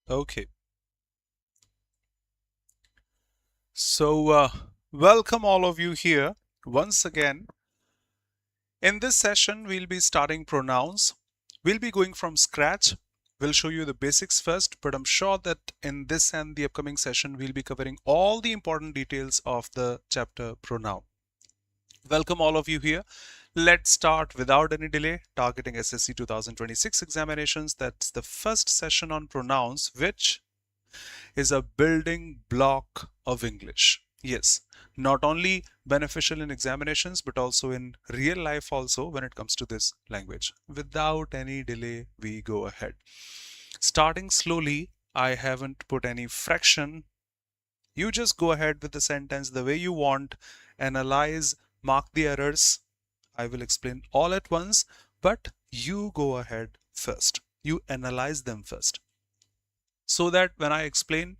Okay, so welcome all of you here once again. In this session, we'll be starting pronouns. We'll be going from scratch. We'll show you the basics first, but I'm sure that in this and the upcoming session, we'll be covering all the important details of the chapter pronoun. Welcome all of you here. Let's start without any delay, targeting SSC 2026 examinations. That's the first session on pronouns, which is a building block of English. Yes, not only beneficial in examinations, but also in real life also when it comes to this language. Without any delay, we go ahead. Starting slowly, I haven't put any fraction. You just go ahead with the sentence the way you want, analyze, mark the errors. I will explain all at once, but you go ahead first. You analyze them first so that when I explain,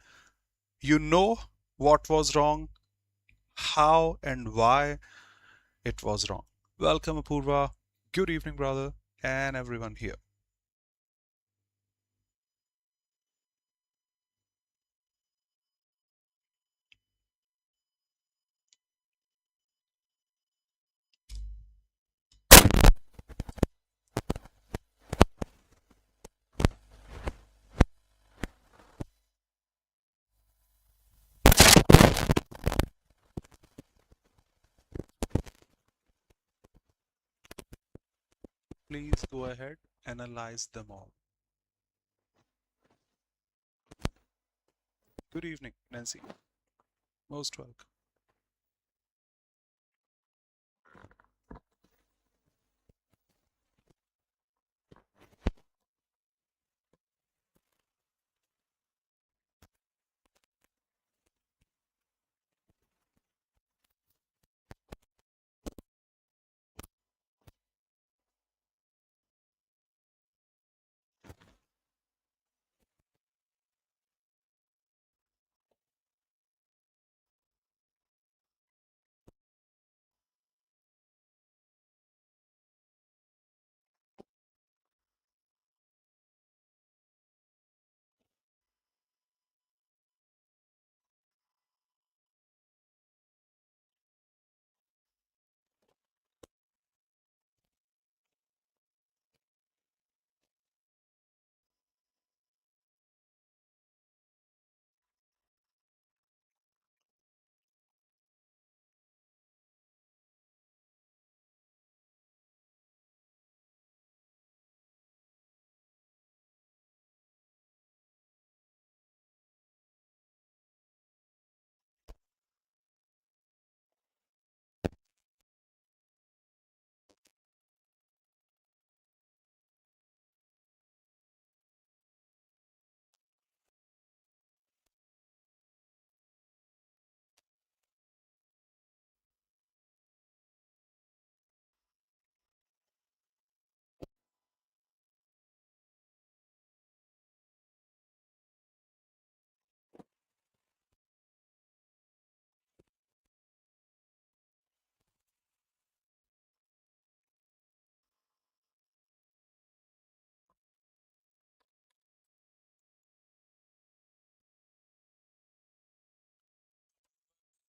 you know what was wrong, how and why it was wrong. Welcome, Apurva. Good evening, brother, and everyone here. Please go ahead, analyze them all. Good evening, Nancy. Most welcome.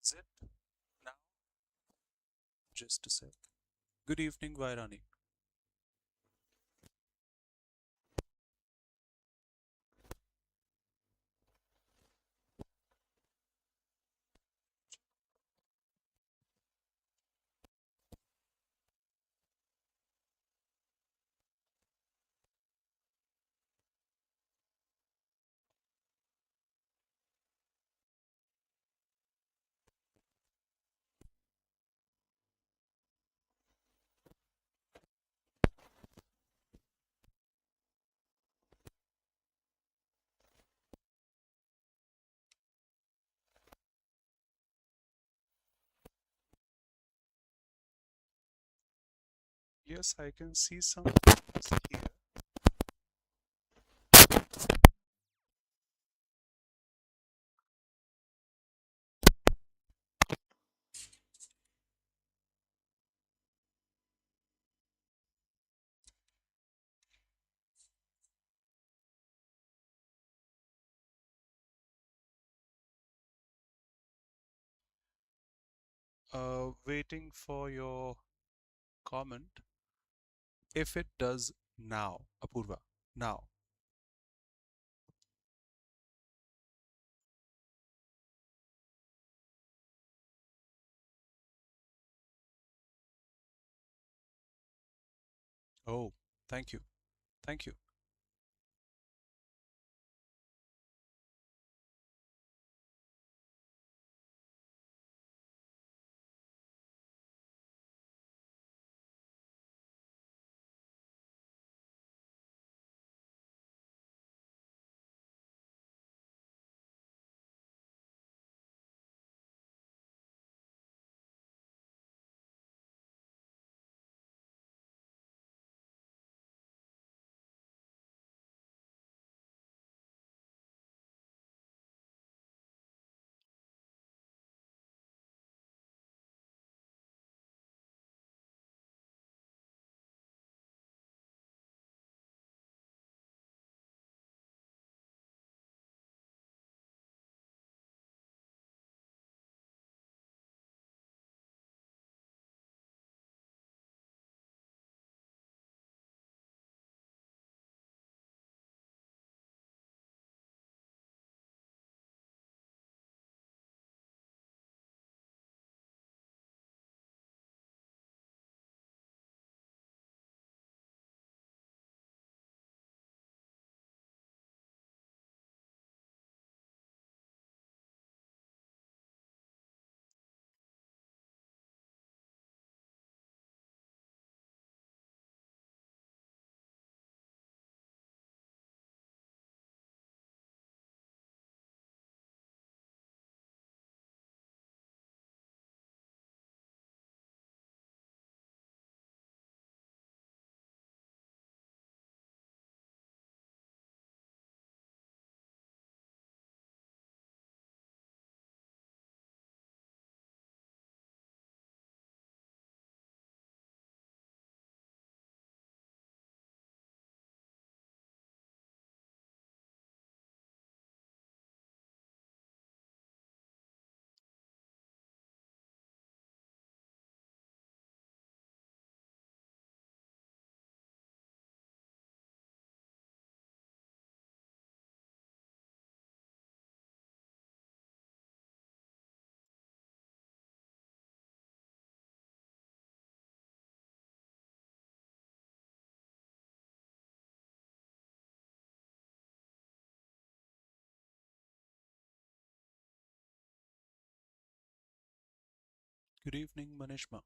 Is it now? Just a sec. Good evening, Vairani. Yes, I can see some here. Waiting for your comment. If it does now, Apurva, now. Oh, thank you. Thank you. Good evening, Manishma.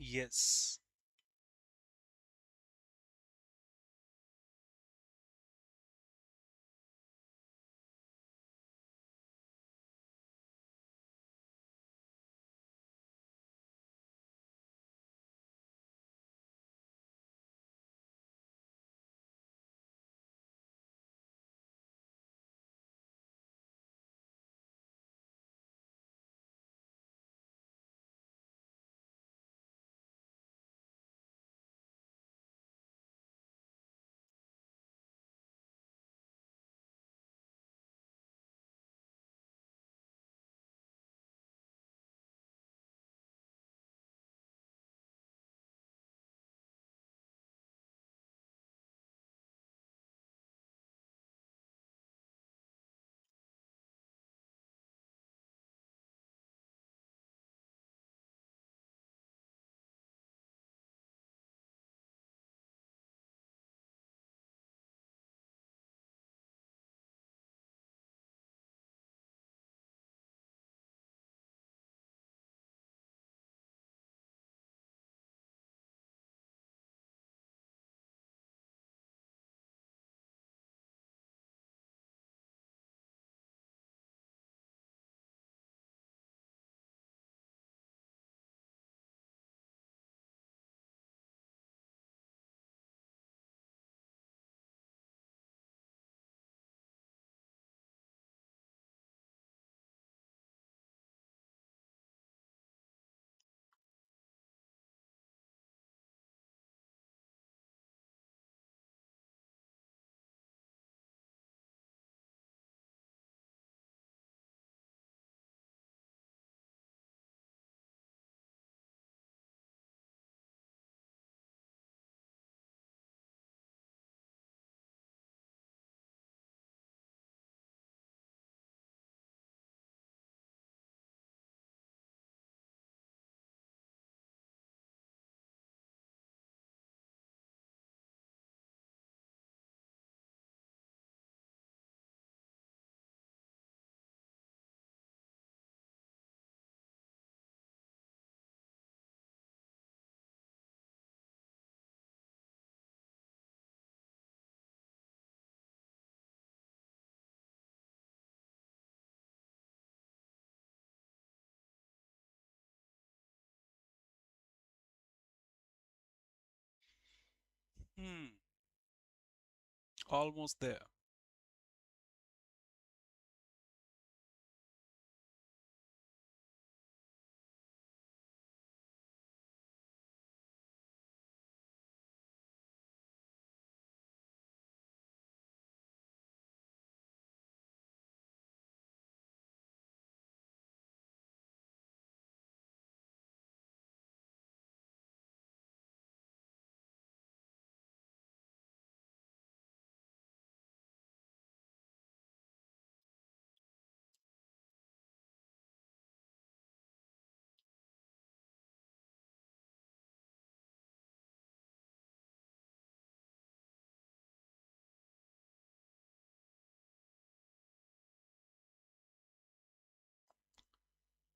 Yes. Hmm. Almost there.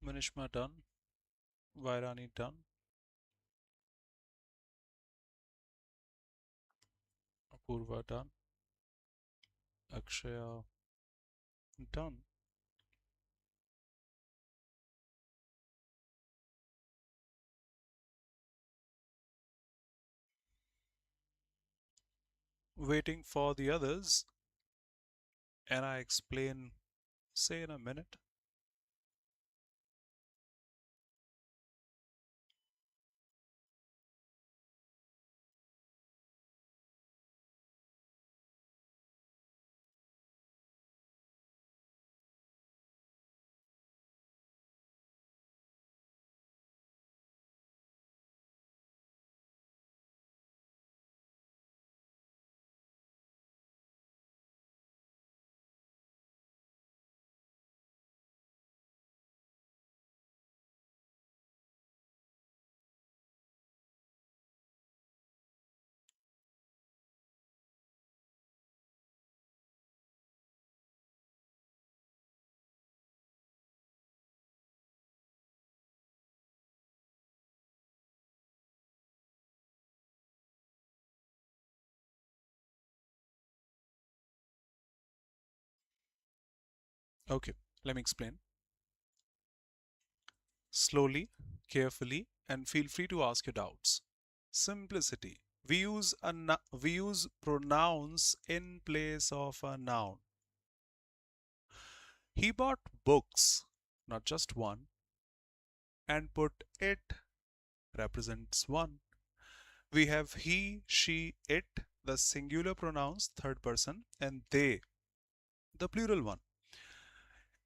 Manishma done. Vairani done. Apurva done. Akshaya done. Waiting for the others, and I explain, say, in a minute. Okay, let me explain. Slowly, carefully, and feel free to ask your doubts. Simplicity. We use pronouns in place of a noun. He bought books, not just one, and put it represents one. We have he, she, it, the singular pronouns, third person, and they, the plural one.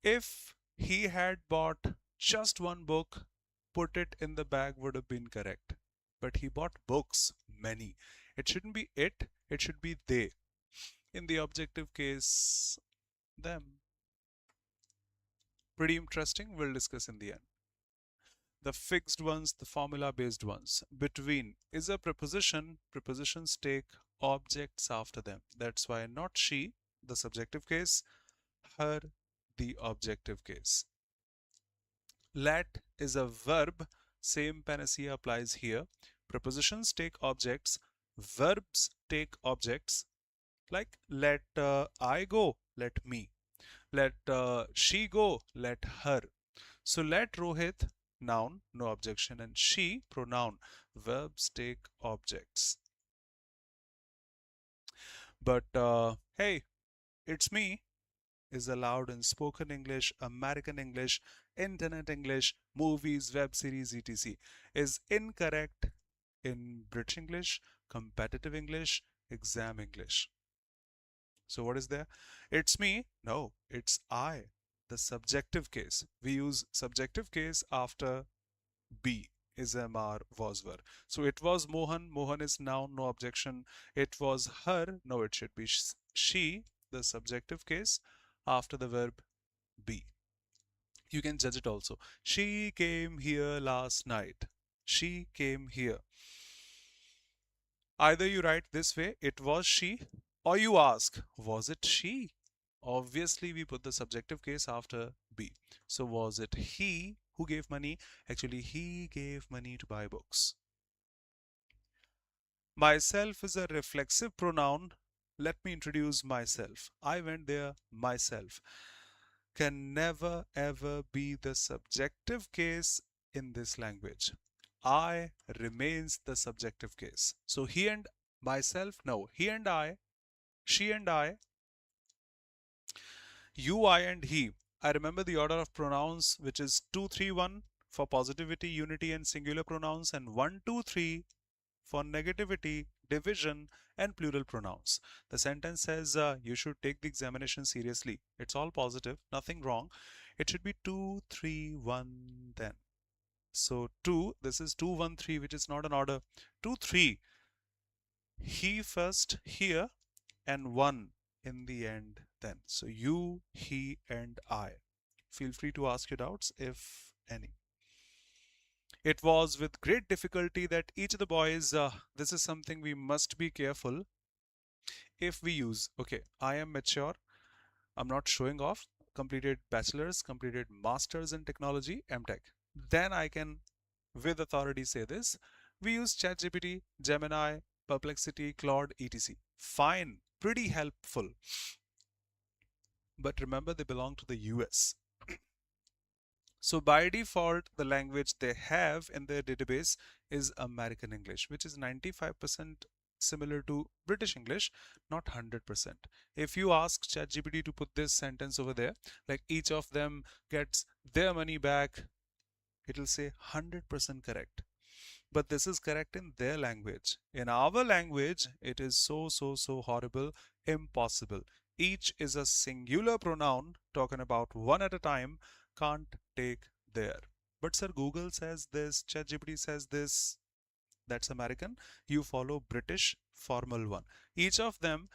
If he had bought just one book, put it in the bag would have been correct. But he bought books, many. It shouldn't be it should be they. In the objective case, them. Pretty interesting, we'll discuss in the end. The fixed ones, the formula based ones. Between is a preposition, prepositions take objects after them. That's why not she, the subjective case, her, the objective case. Let is a verb, same panacea applies here. Prepositions take objects, verbs take objects, like let I go, let me. Let she go, let her. So let Rohit, noun, no objection, and she, pronoun, verbs take objects. But hey, it's me is allowed in spoken English, American English, internet English, movies, web series, etc. Is incorrect in British English, competitive English, exam English. So what is there? It's me? No, it's I. The subjective case. We use subjective case after be is MR was were. So it was Mohan. Mohan is noun, no objection. It was her. No, it should be she, the subjective case after the verb be. You can judge it also. She came here last night. She came here. Either you write this way, it was she, or you ask, was it she? Obviously, we put the subjective case after be. So was it he who gave money? Actually, he gave money to buy books. Myself is a reflexive pronoun. Let me introduce myself. I went there myself. Can never ever be the subjective case in this language. I remains the subjective case. So he and myself, no, he and I, she and I, you, I, and he. I remember the order of pronouns, which is 2, 3, 1 for positivity, unity, and singular pronouns, and 1, 2, 3 for negativity, division, and plural pronouns. The sentence says you should take the examination seriously. It's all positive, nothing wrong. It should be 2, 3, 1 then. So 2, this is 2, 1, 3, which is not an order. 2, 3, he first here and 1 in the end then. So you, he, and I. Feel free to ask your doubts if any. It was with great difficulty that each of the boys, this is something we must be careful if we use. Okay, I am mature. I'm not showing off. Completed bachelor's, completed master's in technology, MTech. Then I can, with authority, say this. We use ChatGPT, Gemini, Perplexity, Claude, etc. Fine, pretty helpful. But remember, they belong to the US. So by default, the language they have in their database is American English, which is 95% similar to British English, not 100%. If you ask ChatGPT to put this sentence over there, like each of them gets their money back, it'll say 100% correct. But this is correct in their language. In our language, it is so horrible, impossible. Each is a singular pronoun, talking about one at a time, can't take there. But sir, Google says this, ChatGPT says this, that's American. You follow British formal one. Each of them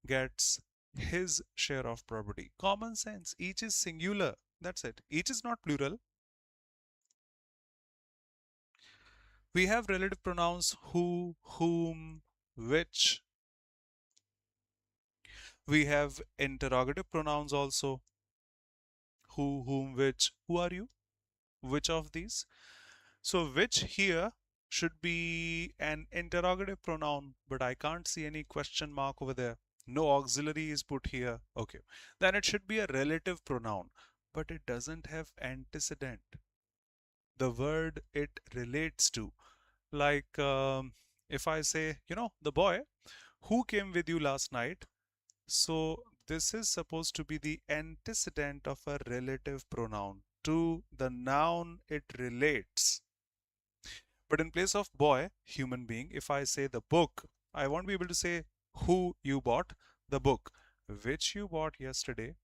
gets his share of property. Common sense, each is singular. That's it. Each is not plural. We have relative pronouns who, whom, which. We have interrogative pronouns also. Who, whom, which. Who are you? Which of these? So which here should be an interrogative pronoun, but I can't see any question mark over there. No auxiliary is put here. Okay. Then it should be a relative pronoun, but it doesn't have antecedent. The word it relates to. Like if I say, the boy who came with you last night. So this is supposed to be the antecedent of a relative pronoun to the noun it relates. But in place of boy, human being, if I say the book, I won't be able to say who you bought, the book which you bought yesterday.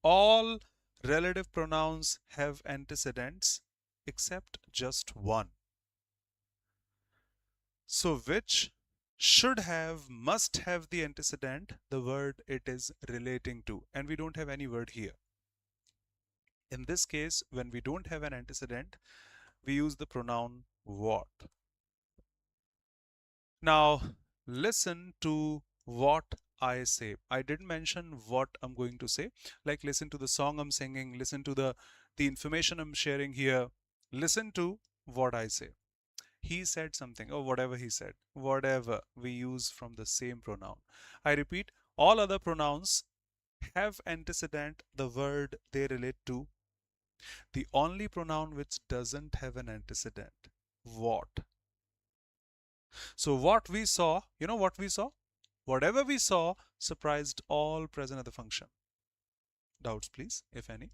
All relative pronouns have antecedents except just one. So which should have, must have the antecedent, the word it is relating to, and we don't have any word here. In this case, when we don't have an antecedent, we use the pronoun what. Now listen to what I say. I didn't mention what I'm going to say. Like listen to the song I'm singing, listen to the information I'm sharing here. Listen to what I say. He said something, or whatever he said, whatever we use from the same pronoun. I repeat, all other pronouns have antecedent the word they relate to. The only pronoun which doesn't have an antecedent, what. So what we saw, you know what we saw? Whatever we saw surprised all present at the function. Doubts, please, if any.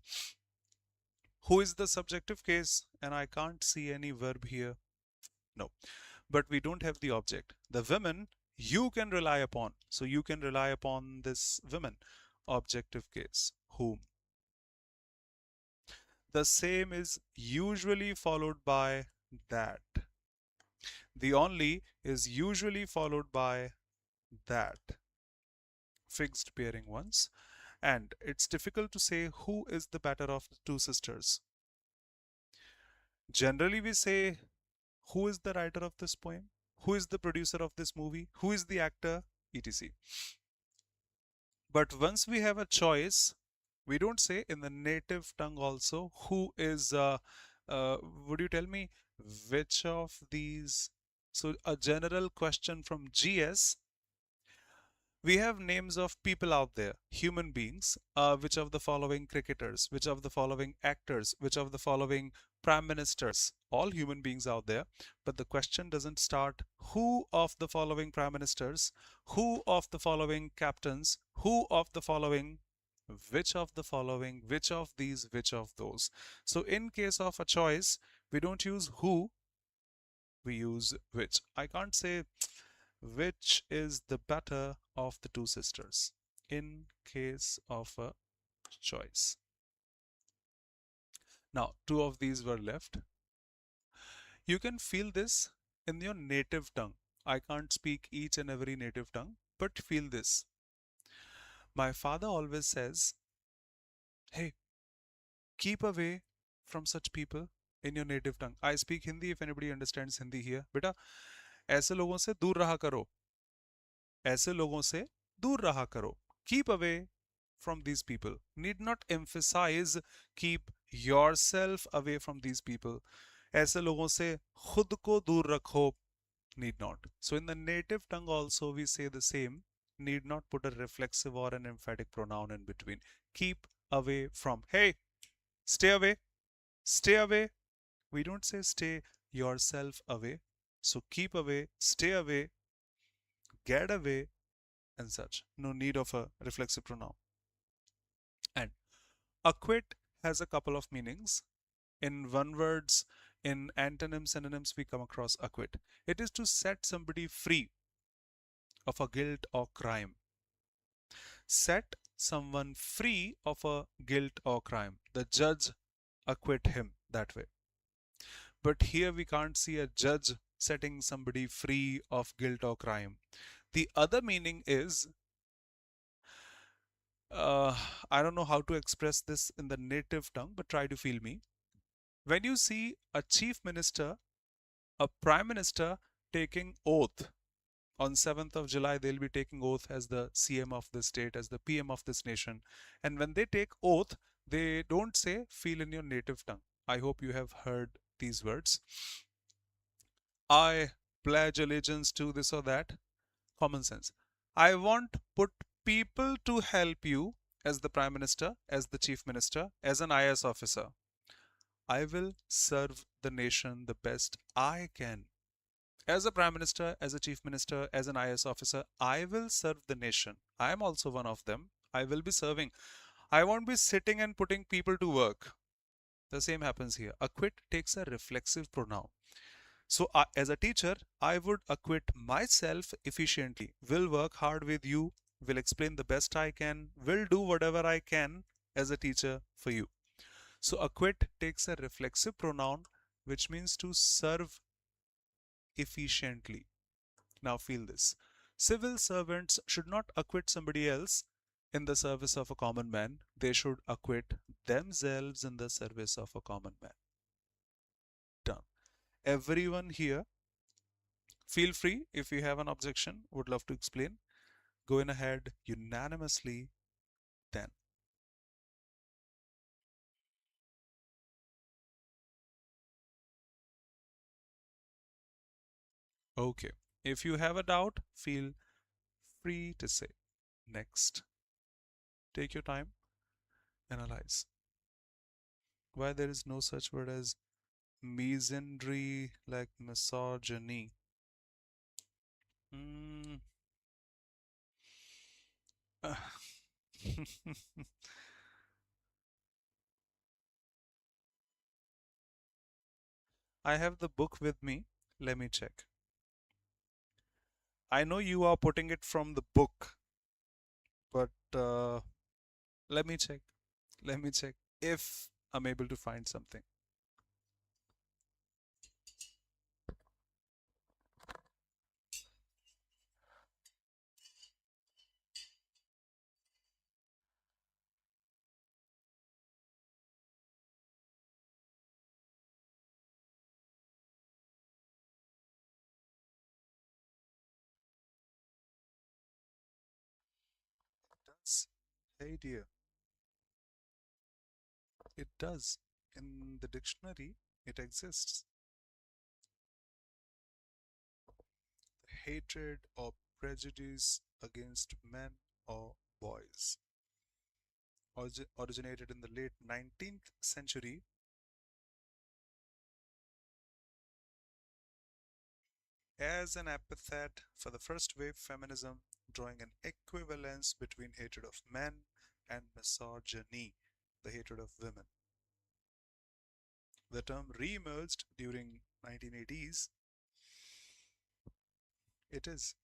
Who is the subjective case? And I can't see any verb here. No. But we don't have the object. The women you can rely upon. So you can rely upon this women. Objective case. Whom. The same is usually followed by that. The only is usually followed by that. Fixed pairing ones. And it's difficult to say who is the better of the two sisters. Generally we say who is the writer of this poem, who is the producer of this movie, who is the actor, etc. But once we have a choice, we don't say in the native tongue also who is, would you tell me which of these? So a general question from GS, we have names of people out there, human beings, which of the following cricketers, which of the following actors, which of the following prime ministers, all human beings out there. But the question doesn't start who of the following prime ministers, who of the following captains, who of the following, which of the following, which of these, which of those. So in case of a choice, we don't use who, we use which. I can't say which is the better of the two sisters in case of a choice. Now, two of these were left. You can feel this in your native tongue. I can't speak each and every native tongue, but feel this. My father always says, hey, keep away from such people in your native tongue. I speak Hindi if anybody understands Hindi here. बेटा ऐसे लोगों से दूर रहा करो. ऐसे लोगों से दूर रहा करो. Keep away from these people. Need not emphasize keep yourself away from these people. ऐसे लोगों से खुद को दूर रखो. Need not. So in the native tongue also we say the same. Need not put a reflexive or an emphatic pronoun in between. Keep away from. Hey, stay away. Stay away. We don't say stay yourself away. So keep away, stay away, get away, and such. No need of a reflexive pronoun. And acquit has a couple of meanings. In one words, in antonyms, synonyms, we come across acquit. It is to set somebody free of a guilt or crime. Set someone free of a guilt or crime. The judge acquit him that way. But here we can't see a judge setting somebody free of guilt or crime. The other meaning is, I don't know how to express this in the native tongue, but try to feel me. When you see a chief minister, a prime minister taking oath, on 7th of July, they'll be taking oath as the CM of the state, as the PM of this nation. And when they take oath, they don't say feel in your native tongue. I hope you have heard these words. I pledge allegiance to this or that. Common sense. I won't put people to help you as the Prime Minister, as the Chief Minister, as an IS officer. I will serve the nation the best I can. As a Prime Minister, as a Chief Minister, as an IS officer, I will serve the nation. I am also one of them. I will be serving. I won't be sitting and putting people to work. The same happens here. Acquit takes a reflexive pronoun. So, as a teacher, I would acquit myself efficiently, will work hard with you, will explain the best I can, will do whatever I can as a teacher for you. So, acquit takes a reflexive pronoun, which means to serve efficiently. Now, feel this. Civil servants should not acquit somebody else in the service of a common man, they should acquit themselves in the service of a common man. Done. Everyone here, feel free if you have an objection, would love to explain. Go in ahead unanimously then. Okay. If you have a doubt, feel free to say. Next. Take your time, analyze. Why there is no such word as misandry, like misogyny? Mm. I have the book with me. Let me check. I know you are putting it from the book, but let me check. Let me check if I'm able to find something. It does. Hey dear, it does. In the dictionary, it exists. Hatred or prejudice against men or boys. Originated in the late 19th century as an epithet for the first wave feminism, drawing an equivalence between hatred of men and misogyny, the hatred of women. The term re-emerged during 1980s. It is.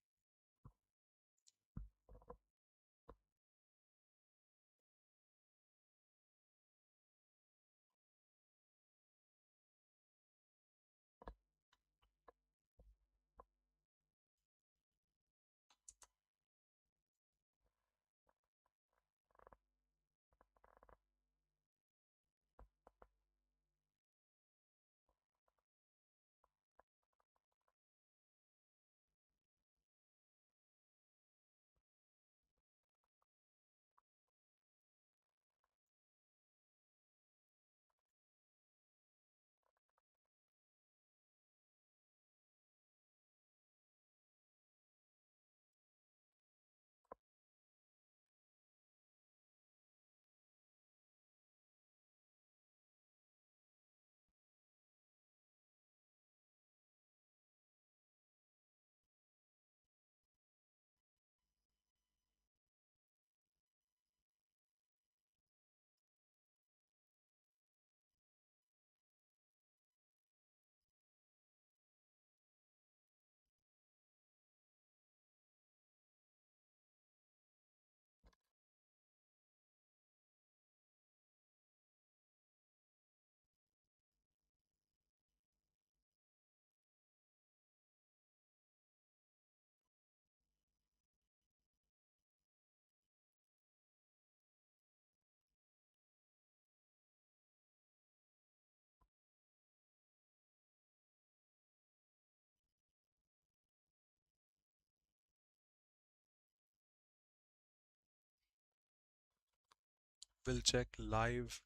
We'll check live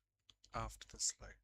after the slide.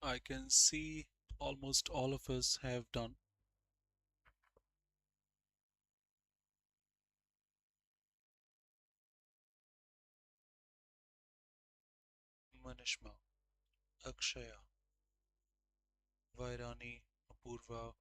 I can see almost all of us have done. Manishma, Akshaya, Vairani, Apurva.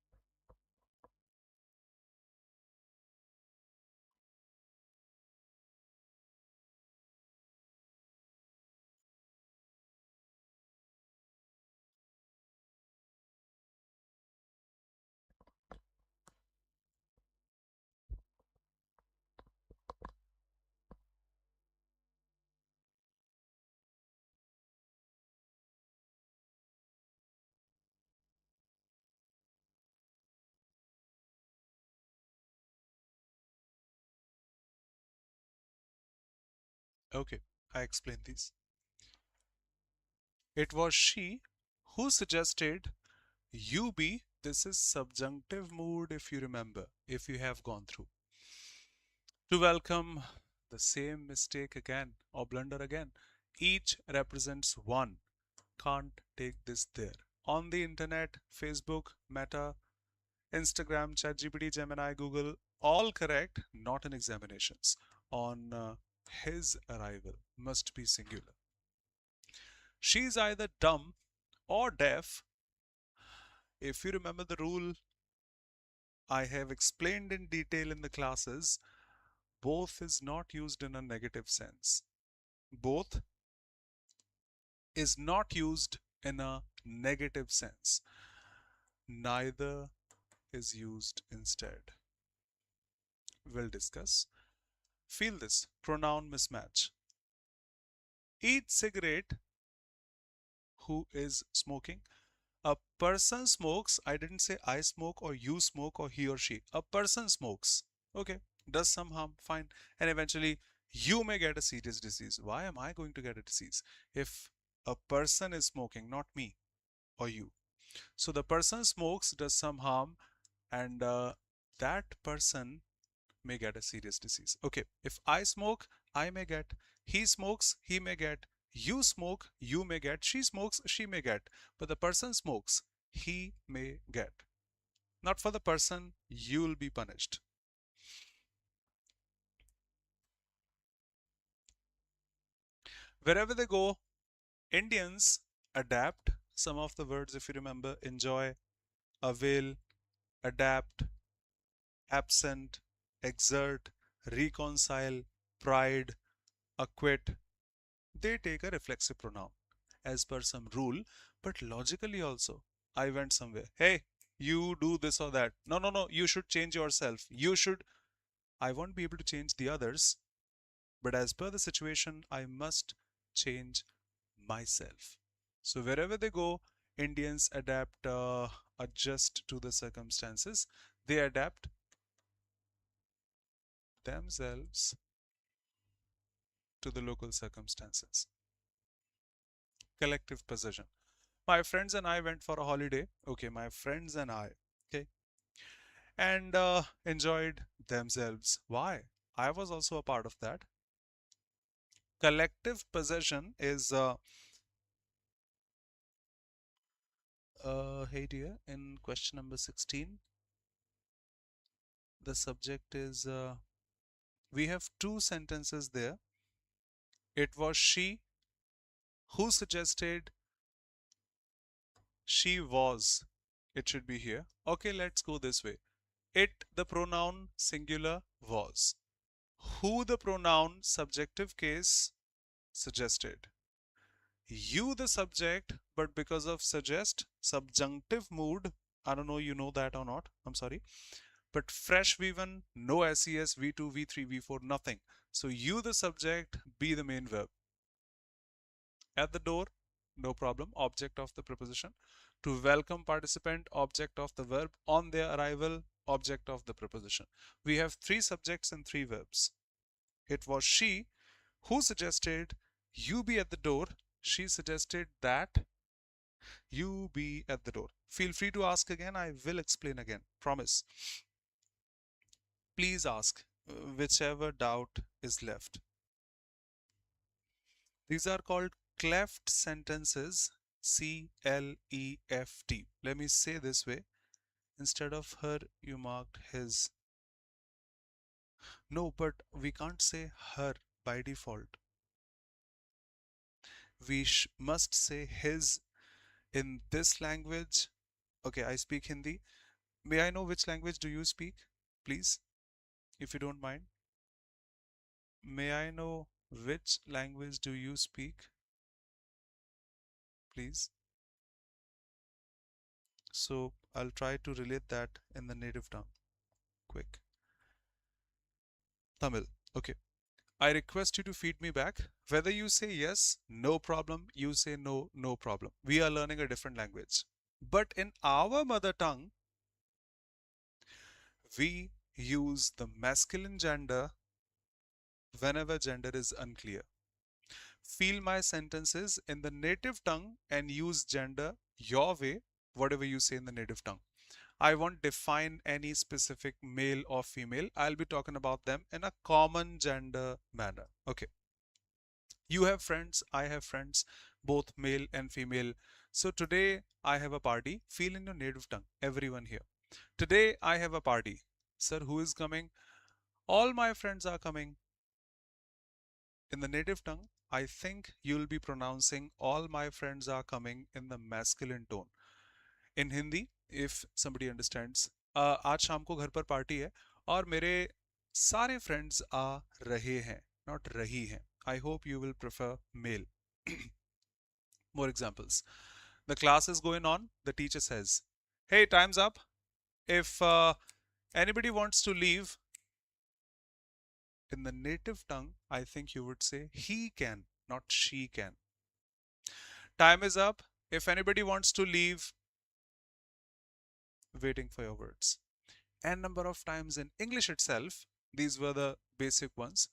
Okay, I explain these. It was she who suggested you be, this is subjunctive mood if you remember, if you have gone through. To welcome the same mistake again or blunder again. Each represents one. Can't take this there. On the internet, Facebook, Meta, Instagram, ChatGPT, Gemini, Google, all correct, not in examinations. On his arrival, must be singular. She's either dumb or deaf. If you remember the rule I have explained in detail in the classes, both is not used in a negative sense. Both is not used in a negative sense. Neither is used instead. We'll discuss. Feel this pronoun mismatch. Each cigarette who is smoking. A person smokes. I didn't say I smoke or you smoke or he or she. A person smokes. Okay. Does some harm. Fine. And eventually you may get a serious disease. Why am I going to get a disease? If a person is smoking, not me or you. So the person smokes, does some harm, and that person may get a serious disease. Okay, if I smoke, I may get. He smokes, he may get. You smoke, you may get. She smokes, she may get. But the person smokes, he may get. Not for the person, you'll be punished. Wherever they go, Indians adapt some of the words, if you remember: enjoy, avail, adapt, absent, exert, reconcile, pride, acquit. They take a reflexive pronoun as per some rule, but logically also. I went somewhere. Hey, you do this or that. No, no, no. You should change yourself. You should. I won't be able to change the others, but as per the situation, I must change myself. So wherever they go, Indians adapt, adjust to the circumstances. They adapt themselves to the local circumstances. Collective possession. My friends and I went for a holiday. Okay, my friends and I. Okay, and enjoyed themselves. Why? I was also a part of that. Collective possession is, hey dear, in question number 16, the subject is, we have two sentences there. It was she who suggested she was. It should be here. Okay, let's go this way. It, the pronoun singular, was. Who, the pronoun subjective case, suggested. You, the subject, but because of suggest, subjunctive mood, I don't know you know that or not, I'm sorry, but fresh V1, no SES, V2, V3, V4, nothing. So you, the subject, be the main verb. At the door, no problem, object of the preposition. To welcome participant, object of the verb. On their arrival, object of the preposition. We have three subjects and three verbs. It was she who suggested you be at the door. She suggested that you be at the door. Feel free to ask again. I will explain again. Promise. Please ask whichever doubt is left. These are called cleft sentences. C-L-E-F-T. Let me say this way. Instead of her, you marked his. No, but we can't say her by default. We must say his in this language. Okay, I speak Hindi. May I know which language do you speak, please, if you don't mind? May I know which language do you speak, please? So I'll try to relate that in the native tongue. Quick. Tamil. Okay. I request you to feed me back. Whether you say yes, no problem. You say no, no problem. We are learning a different language. But in our mother tongue, we use the masculine gender whenever gender is unclear. Feel my sentences in the native tongue and use gender your way, whatever you say in the native tongue. I won't define any specific male or female. I'll be talking about them in a common gender manner. Okay. You have friends, I have friends, both male and female. So today I have a party. Feel in your native tongue, everyone here. Today I have a party. Sir, who is coming? All my friends are coming. In the native tongue, I think you'll be pronouncing all my friends are coming in the masculine tone. In Hindi, if somebody understands, आज शाम को घर पर party है और मेरे सारे friends आ रहे हैं, not रही हैं. I hope you will prefer male. More examples. The class is going on. The teacher says, hey, time's up. If anybody wants to leave, in the native tongue, I think you would say he can, not she can. Time is up. If anybody wants to leave, waiting for your words. N number of times in English itself, these were the basic ones.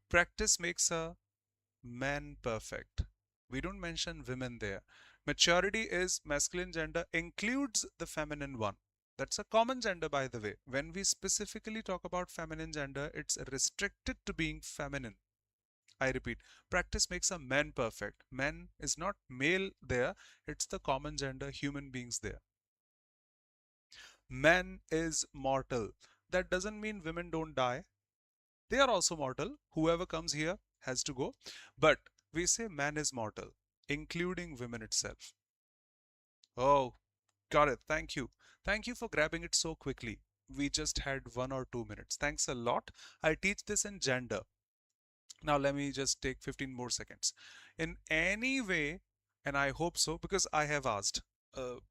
Practice makes a man perfect. We don't mention women there. Maturity is masculine gender, includes the feminine one. That's a common gender, by the way. When we specifically talk about feminine gender, it's restricted to being feminine. I repeat, practice makes a man perfect. Man is not male there, it's the common gender, human beings there. Man is mortal. That doesn't mean women don't die. They are also mortal. Whoever comes here has to go. But we say man is mortal, including women itself. Oh, got it. Thank you. Thank you for grabbing it so quickly. We just had 1 or 2 minutes. Thanks a lot. I teach this in gender. Now let me just take 15 more seconds. In any way, and I hope so, because I have asked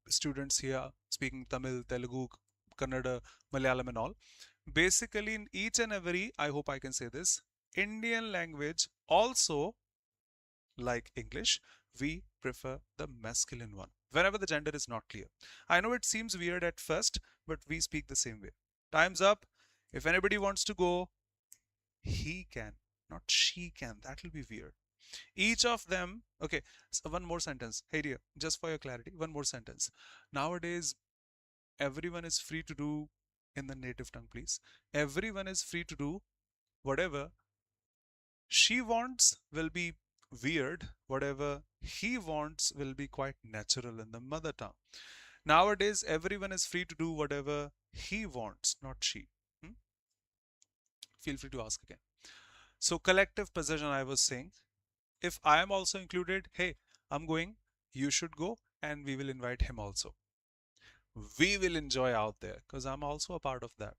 students here speaking Tamil, Telugu, Kannada, Malayalam and all. Basically in each and every, I hope I can say this, Indian language also, like English, we prefer the masculine one whenever the gender is not clear. I know it seems weird at first, but we speak the same way. Time's up. If anybody wants to go, he can, not she can. That will be weird. Each of them, okay, so one more sentence. Hey dear, just for your clarity, one more sentence. Nowadays, everyone is free to do, in the native tongue, please. Everyone is free to do whatever she wants will be weird. Whatever he wants will be quite natural in the mother tongue. Nowadays, everyone is free to do whatever he wants, not she. Feel free to ask again. So collective possession, I was saying, if I am also included, hey, I'm going, you should go, and we will invite him also. We will enjoy out there because I'm also a part of that.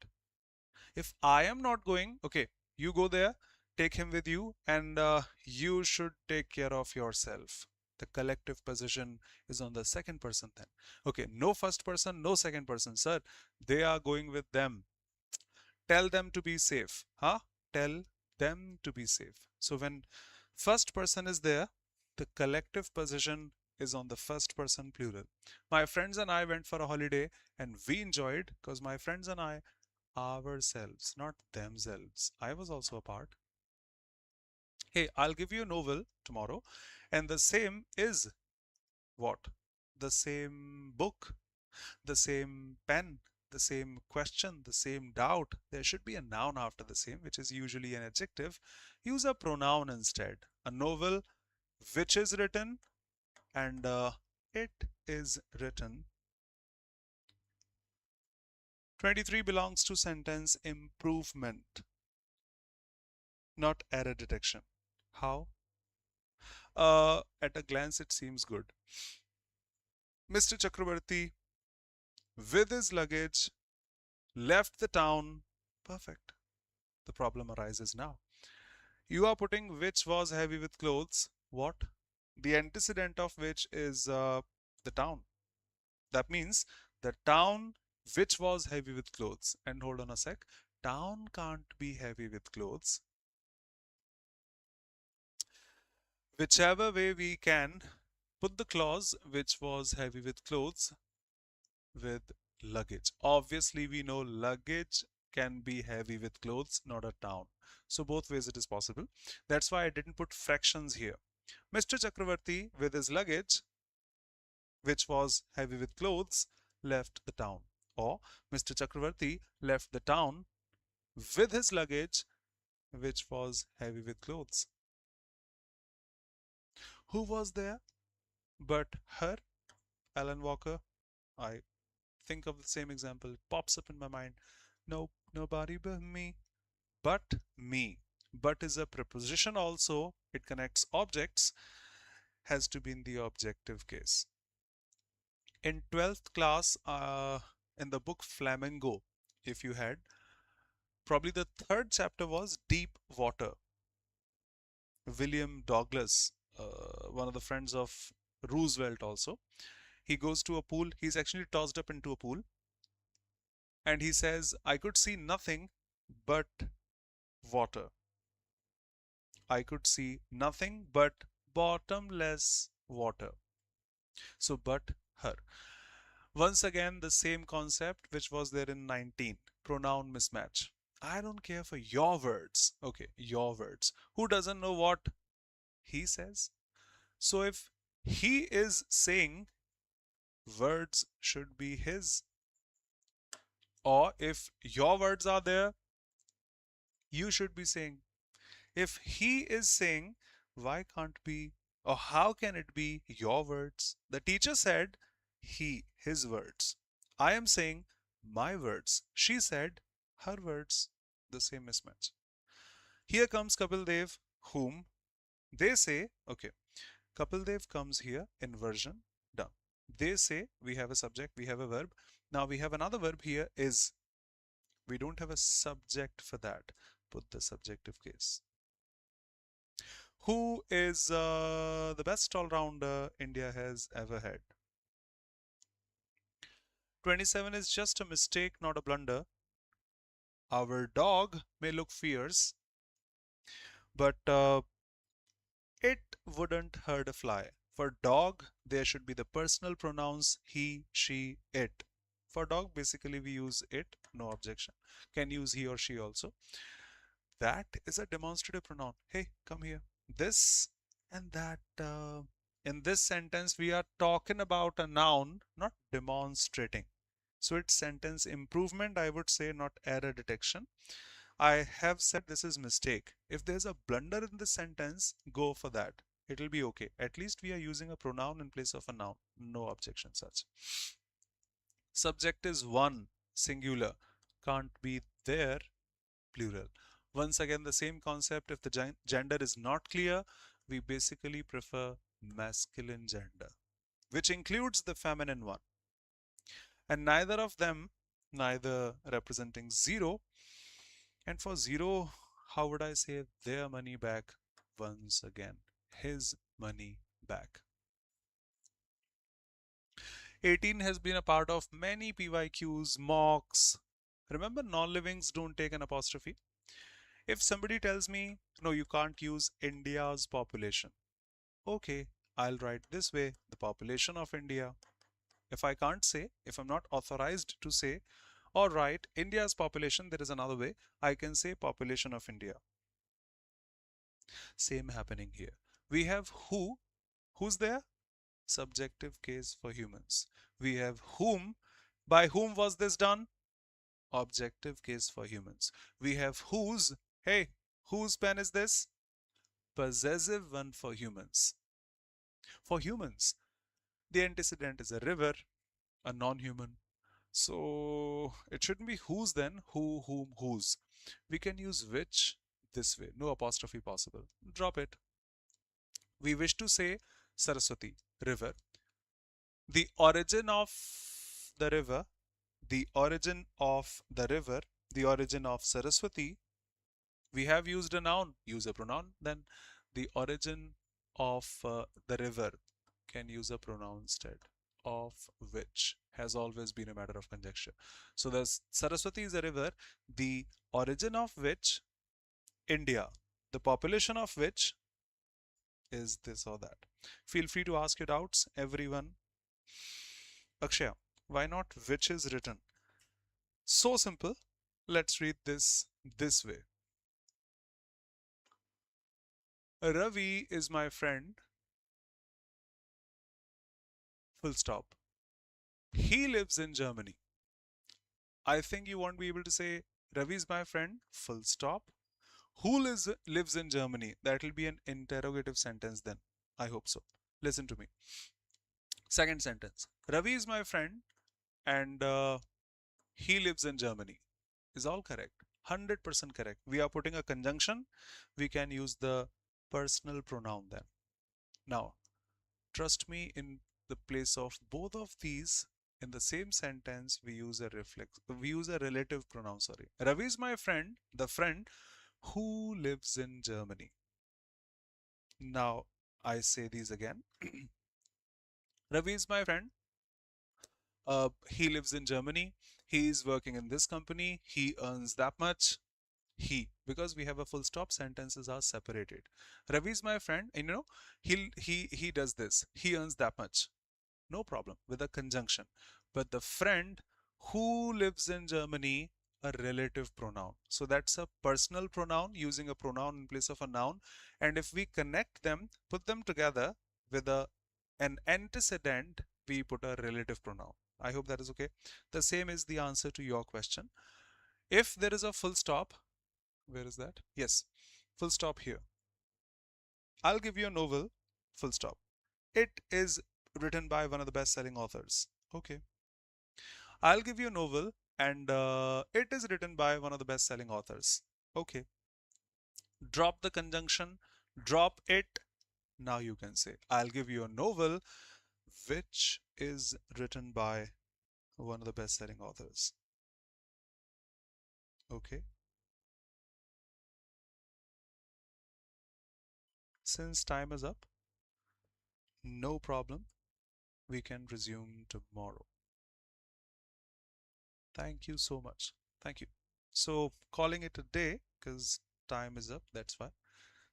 If I am not going, okay, you go there, take him with you, and you should take care of yourself. The collective possession is on the second person then. Okay, no first person, no second person. Sir, they are going with them. Tell them to be safe. Huh? Tell them to be safe. So when first person is there, the collective possession is on the first person plural. My friends and I went for a holiday and we enjoyed because my friends and I, ourselves, not themselves. I was also a part. Hey, I'll give you a novel tomorrow, and the same is what? The same book, the same pen, the same question, the same doubt. There should be a noun after the same, which is usually an adjective. Use a pronoun instead. A novel which is written and it is written. 23 belongs to sentence improvement, not error detection. How? At a glance, it seems good. Mr. Chakravarti, with his luggage, left the town. Perfect. The problem arises now. You are putting which was heavy with clothes. What? The antecedent of which is the town. That means the town which was heavy with clothes. And hold on a sec. Town can't be heavy with clothes. Whichever way we can put the clause which was heavy with clothes with luggage. Obviously, we know luggage can be heavy with clothes, not a town. So both ways it is possible. That's why I didn't put fractions here. Mr. Chakravarti with his luggage, which was heavy with clothes, left the town. Or Mr. Chakravarti left the town with his luggage, which was heavy with clothes. Who was there but her? Alan Walker. I think of the same example. It pops up in my mind. Nope, nobody but me. But me. But is a preposition also. It connects objects. Has to be in the objective case. In 12th class, in the book Flamingo, if you had, probably the third chapter was Deep Water. William Douglas, one of the friends of Roosevelt also, he goes to a pool. He's actually tossed up into a pool. And he says, I could see nothing but water. I could see nothing but bottomless water. So, but her. Once again, the same concept which was there in 19, pronoun mismatch. I don't care for your words. Okay, your words. Who doesn't know what he says? So if he is saying, words should be his. Or if your words are there, you should be saying. If he is saying, why can't be, or how can it be your words? The teacher said, his words. I am saying, my words. She said, her words. The same mismatch. Here comes Kapil Dev, whom they say, okay, Kapil Dev comes here, inversion, done. They say, we have a subject, we have a verb. Now we have another verb here, is. We don't have a subject for that. Put the subjective case. Who is the best all-rounder India has ever had? 27 is just a mistake, not a blunder. Our dog may look fierce, but it wouldn't hurt a fly. For dog, there should be the personal pronouns he, she, it. For dog, basically we use it, no objection. Can use he or she also. That is a demonstrative pronoun. Hey, come here. This and that. In this sentence, we are talking about a noun, not demonstrating. So it's sentence improvement, I would say, not error detection. I have said this is mistake. If there's a blunder in the sentence, go for that. It'll be okay. At least we are using a pronoun in place of a noun. No objection such. Subject is one, singular. Can't be there, plural. Once again, the same concept. If the gender is not clear, we basically prefer masculine gender, which includes the feminine one. And neither of them, neither representing zero. And for zero, how would I say their money back? Once again, his money back. 18 has been a part of many PYQs, mocks. Remember, non-livings don't take an apostrophe. If somebody tells me, no, you can't use India's population. Okay, I'll write this way, the population of India. If I can't say, if I'm not authorized to say or write India's population, there is another way. I can say population of India. Same happening here. We have who. Who's there? Subjective case for humans. We have whom. By whom was this done? Objective case for humans. We have whose. Hey, whose pen is this? Possessive one for humans. For humans. The antecedent is a river, a non-human. So it shouldn't be whose then, who, whom, whose. We can use which this way, no apostrophe possible. Drop it. We wish to say Saraswati, river. The origin of the river, the origin of the river, the origin of Saraswati. We have used a noun, use a pronoun. Then the origin of the river, can use a pronoun instead. Of which has always been a matter of conjecture. So the Saraswati is a river, the origin of which, India, the population of which is this or that. Feel free to ask your doubts, everyone. Akshaya, why not which is written? So simple. Let's read this way. Ravi is my friend. Full stop. He lives in Germany. I think you won't be able to say Ravi is my friend. Full stop. Who lives in Germany? That will be an interrogative sentence then. I hope so. Listen to me. Second sentence. Ravi is my friend and he lives in Germany. Is all correct. 100% correct. We are putting a conjunction. We can use the personal pronoun then. Now, trust me, in the place of both of these, in the same sentence, we use a relative pronoun, sorry. Ravi is my friend, the friend who lives in Germany. Now, I say these again. Ravi is my friend. He lives in Germany. He is working in this company. He earns that much. Because we have a full stop, sentences are separated. Ravi is my friend, and he does this. He earns that much. No problem with a conjunction. But the friend who lives in Germany, a relative pronoun. So that's a personal pronoun using a pronoun in place of a noun. And if we connect them, put them together with an antecedent, we put a relative pronoun. I hope that is okay. The same is the answer to your question. If there is a full stop, where is that? Yes, full stop here. I'll give you a novel, full stop. It is written by one of the best-selling authors. Okay. I'll give you a novel and it is written by one of the best-selling authors. Okay. Drop the conjunction, drop it. Now you can say, I'll give you a novel which is written by one of the best-selling authors. Okay. Since time is up, no problem. We can resume tomorrow. Thank you so much. Thank you. So calling it a day because time is up. That's why.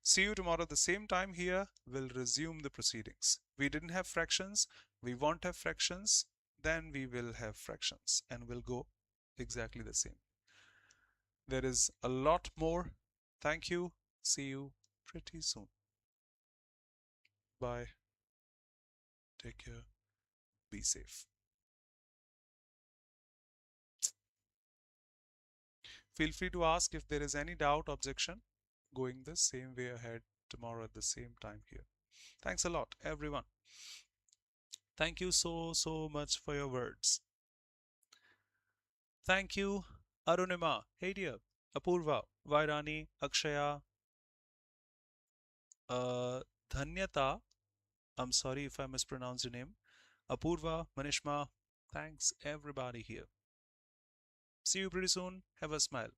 See you tomorrow at the same time here. We'll resume the proceedings. We didn't have fractions. We won't have fractions. Then we will have fractions and we'll go exactly the same. There is a lot more. Thank you. See you pretty soon. Bye. Take care. Be safe. Feel free to ask if there is any doubt, objection, going the same way ahead tomorrow at the same time here. Thanks a lot, everyone. Thank you so much for your words. Thank you, Arunima, hey dear, Apurva, Vairani, Akshaya, Dhanyata, I'm sorry if I mispronounced your name, Apurva, Manishma, thanks everybody here. See you pretty soon. Have a smile.